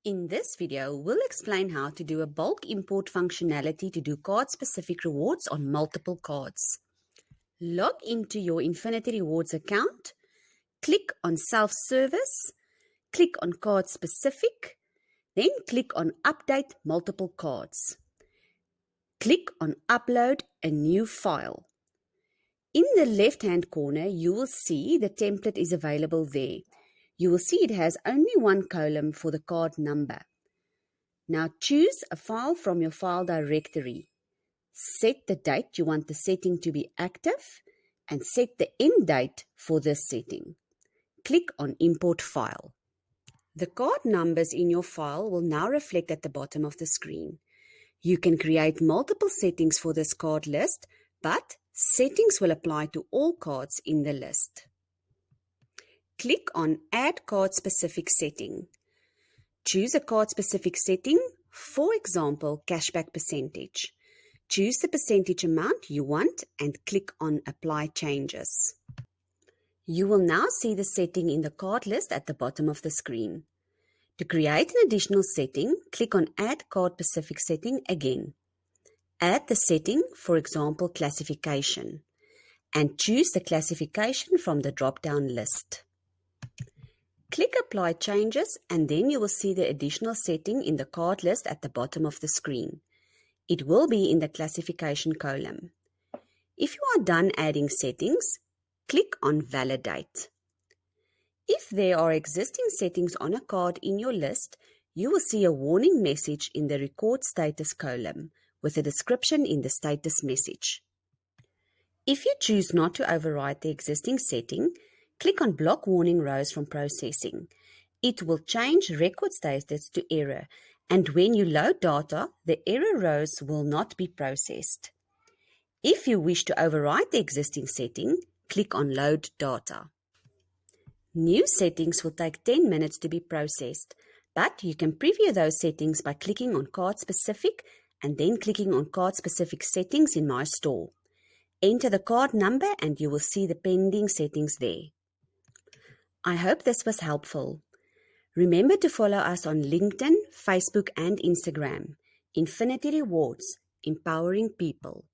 In this video, we'll explain how to do a bulk import functionality to do card-specific rewards on multiple cards. Log into your Infinity Rewards account, click on Self-Service, click on Card Specific, then click on Update Multiple Cards. Click on Upload a new file. In the left-hand corner, you will see the template is available there. You will see it has only one column for the card number. Now choose a file from your file directory. Set the date you want the setting to be active and set the end date for this setting. Click on Import File. The card numbers in your file will now reflect at the bottom of the screen. You can create multiple settings for this card list, but settings will apply to all cards in the list. Click on Add Card Specific Setting. Choose a card specific setting, for example, cashback percentage. Choose the percentage amount you want and click on Apply Changes. You will now see the setting in the card list at the bottom of the screen. To create an additional setting, click on Add Card Specific Setting again. Add the setting, for example, classification, and choose the classification from the drop-down list. Click Apply Changes and then you will see the additional setting in the card list at the bottom of the screen. It will be in the classification column. If you are done adding settings, click on Validate. If there are existing settings on a card in your list, you will see a warning message in the Record Status column with a description in the status message. If you choose not to override the existing setting, click on Block Warning Rows from Processing. It will change record status to error, and when you load data, the error rows will not be processed. If you wish to override the existing setting, click on Load Data. New settings will take 10 minutes to be processed, but you can preview those settings by clicking on Card Specific and then clicking on Card Specific Settings in My Store. Enter the card number and you will see the pending settings there. I hope this was helpful. Remember to follow us on LinkedIn, Facebook, and Instagram. Infinity Rewards, empowering people.